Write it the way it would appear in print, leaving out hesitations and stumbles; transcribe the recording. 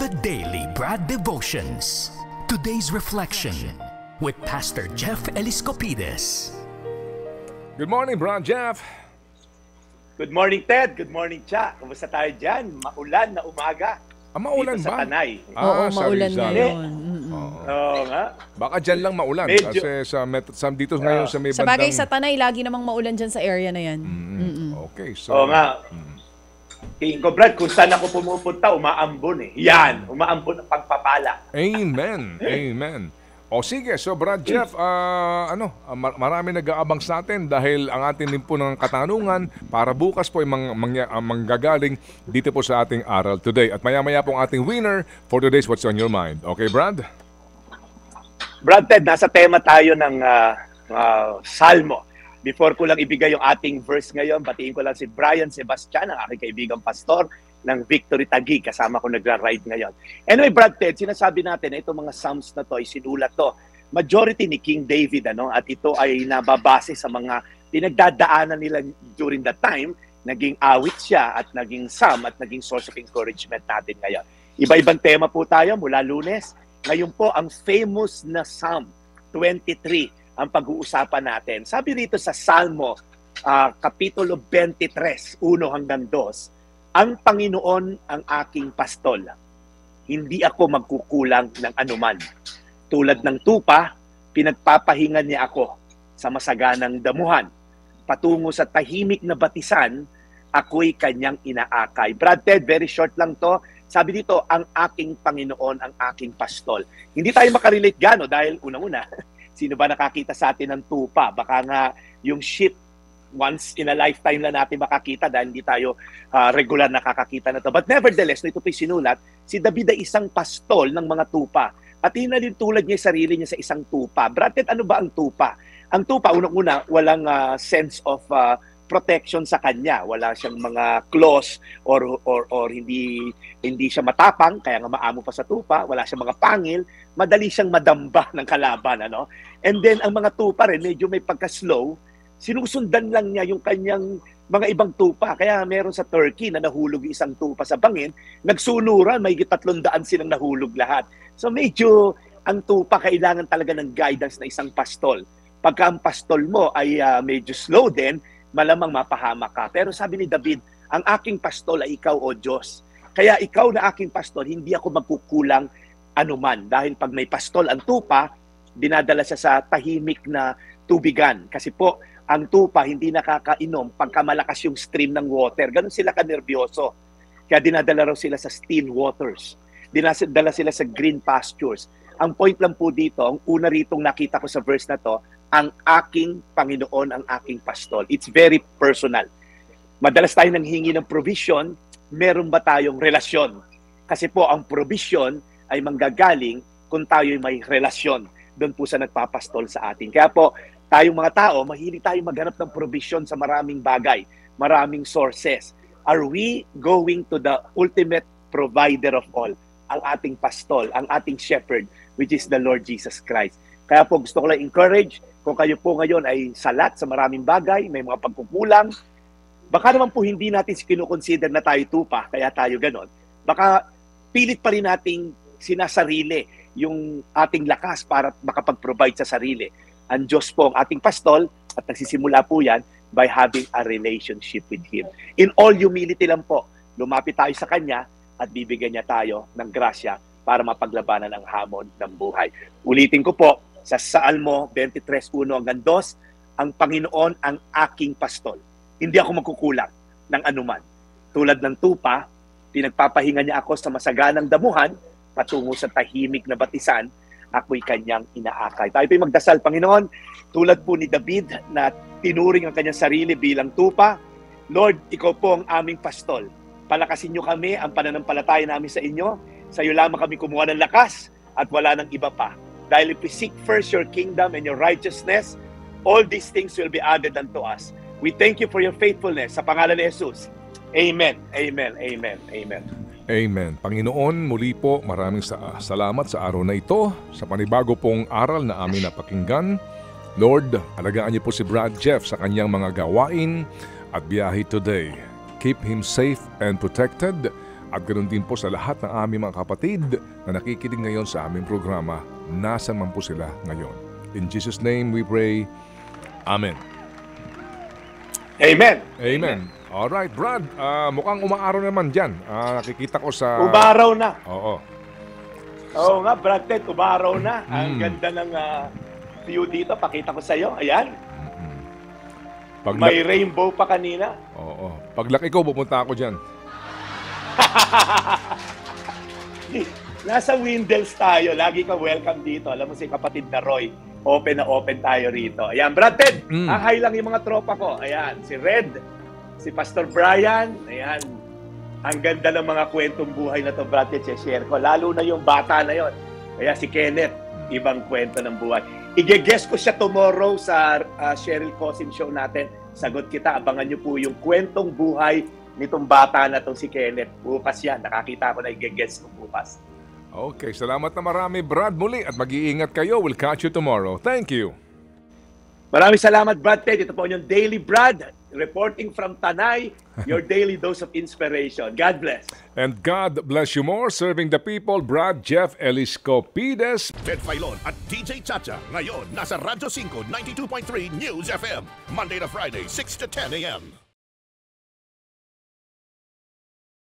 The Daily Brad Devotions. Today's reflection with Pastor Jeff Eliscopides. Good morning, Brad Jeff. Good morning, Ted. Good morning, Cha. Kumusta tayo dyan? Maulan na umaga. Maulan dito ba? Sa Tanay. Oo, sa maulan Rizal. ngayon. Oo nga. Baka dyan lang maulan. Medyo. Kasi sa dito ngayon sa may Sa bagay bandang... sa Tanay, lagi namang maulan dyan sa area na yan. Okay, so... Oo nga. Tingin ko, Brad, kung saan ako pumupunta, umaambon eh. Yan, umaambon ang pagpapala. Amen. Amen. O sige, so Brad Jeff, marami nag-aabang sa atin dahil ang atin din po ng katanungan para bukas po ay manggagaling dito po sa ating aral today. At maya-maya po ang ating winner for today's What's on Your Mind. Okay, Brad? Brad, Ted, nasa tema tayo ng Salmo. Before ko lang ibigay yung ating verse ngayon, batiin ko lang si Brian Sebastian, ang aking kaibigang pastor ng Victory Taguig. Kasama ko nagra-ride ngayon. Anyway, Brad, Ted, sinasabi natin na itong mga Psalms na to ay sinulat to. Majority ni King David, at ito ay nababase sa mga pinagdadaanan nila during that time. Naging awit siya at naging psalm at naging source of encouragement natin ngayon. Iba-ibang tema po tayo mula Lunes. Ngayon po, ang famous na Psalm 23 ang pag-uusapan natin. Sabi rito sa Salmo, Kapitulo 23, 1 hanggang 2, ang Panginoon ang aking pastol. Hindi ako magkukulang ng anuman. Tulad ng tupa, pinagpapahingan niya ako sa masaganang damuhan. Patungo sa tahimik na batisan, ako'y kanyang inaakay. Brad, Ted, very short lang to. Sabi dito, ang aking Panginoon ang aking pastol. Hindi tayo makarelate gano dahil unang-una, sino ba nakakita sa atin ng tupa? Baka nga yung ship, once in a lifetime lang natin makakita dahil hindi tayo regular nakakakita na to. But nevertheless, ito po'y sinulat, si David ay isang pastol ng mga tupa. At hinalin tulad niya yung sarili niya sa isang tupa. Brad, ano ba ang tupa? Ang tupa, unang-una, walang sense of protection sa kanya. Wala siyang mga claws or hindi siya matapang, kaya nga maamo pa sa tupa. Wala siyang mga pangil. Madali siyang madamba ng kalaban. And then, ang mga tupa rin, medyo may pagka-slow. Sinusundan lang niya yung kanyang mga ibang tupa. Kaya meron sa Turkey na nahulog isang tupa sa bangin, nagsunuran, may 300 silang nahulog lahat. So medyo ang tupa kailangan talaga ng guidance na isang pastol. Pagka ang pastol mo ay medyo slow din, malamang mapahamak ka. Pero sabi ni David, ang aking pastol ay ikaw, O Diyos. Kaya ikaw na aking pastol, hindi ako magkukulang anuman. Dahil pag may pastol ang tupa, dinadala siya sa tahimik na tubigan. Kasi po, ang tupa hindi nakakainom pagka malakas yung stream ng water. Ganun sila kanerbiyoso. Kaya dinadala raw sila sa still waters. Dinadala sila sa green pastures. Ang point lang po dito, ang una ritong nakita ko sa verse na to, ang aking Panginoon, ang aking pastol. It's very personal. Madalas tayo nanghingi ng provision, meron ba tayong relasyon? Kasi po, ang provision ay manggagaling kung tayo may relasyon. Doon po sa nagpapastol sa atin. Kaya po, tayong mga tao, mahilig tayong maghanap ng provision sa maraming bagay, maraming sources. Are we going to the ultimate provider of all? Ang ating pastol, ang ating shepherd, which is the Lord Jesus Christ. Kaya po gusto ko lang encourage, kung kayo po ngayon ay salat sa maraming bagay, may mga pagkukulang, baka naman po hindi natin kinukonsider na tayo tupa, kaya tayo ganon. Baka pilit pa rin nating sinasarili yung ating lakas para makapag-provide sa sarili. Ang Diyos po ang ating pastol at nagsisimula po yan by having a relationship with Him. In all humility lang po, lumapit tayo sa Kanya at bibigyan niya tayo ng grasya para mapaglabanan ang hamon ng buhay. Ulitin ko po, sa Salmo 23:1 hanggang 2, ang Panginoon ang aking pastol. Hindi ako magkukulang ng anuman. Tulad ng tupa, pinagpapahinga niya ako sa masaganang damuhan, patungo sa tahimik na batisan, ako'y kanyang inaakay. Tayo po'y magdasal, Panginoon, tulad po ni David na tinuring ang kanyang sarili bilang tupa. Lord, ikaw po ang aming pastol. Palakasin niyo kami, ang pananampalataya namin sa inyo. Sa iyo lamang kami kumuha ng lakas at wala ng iba pa. Dahil if we seek first your kingdom and your righteousness, all these things will be added unto us. We thank you for your faithfulness. Sa pangalan ni Jesus. Amen. Amen. Amen. Amen. Amen. Panginoon, muli po maraming salamat sa araw na ito, sa panibago pong aral na aming napakinggan. Lord, alagaan niyo po si Brad Jeff sa kanyang mga gawain at biyahe today. Keep him safe and protected. At ganoon din po sa lahat ng aming mga kapatid na nakikinig ngayon sa aming programa, nasan man po sila ngayon. In Jesus' name we pray. Amen. Amen. Amen. Alright, Brad. Mukhang umaaraw naman dyan. Nakikita ko sa... Umaraw na. Oo. Oo nga, Brad Ted, umaraw na. Ang ganda ng view dito. Pakita ko sa'yo. Ayan. May rainbow pa kanina. Oo. Paglaki ko, pupunta ako dyan. Nasa Windels tayo. Lagi ka welcome dito. Alam mo si kapatid na Roy, open na open tayo rito. Ayan, Brad Ted, hi lang yung mga tropa ko. Ayan, si Red, si Pastor Brian. Ayan, ang ganda ng mga kwentong buhay na to, Brad Ted, share ko. Lalo na yung bata na yon. Kaya si Kenneth, ibang kwento ng buhay. I-guess ko siya tomorrow sa Cheryl Cousin Show natin. Sagot kita, abangan niyo po yung kwentong buhay nitong bata na to si Kenneth. Bukas yan, nakakita ko na i-guess ko bukas. Okay, salamat na marami, Brad, muli at mag-iingat kayo. We'll catch you tomorrow. Thank you. Maraming salamat, Brad Ted. Ito po yung Daily Brad, reporting from Tanay, your daily dose of inspiration. God bless. And God bless you more, serving the people, Brad Jeff Eliscopides. Ted Filon at DJ Chacha. Ngayon, nasa Radyo 5, 92.3 News FM. Monday to Friday, 6 to 10 a.m.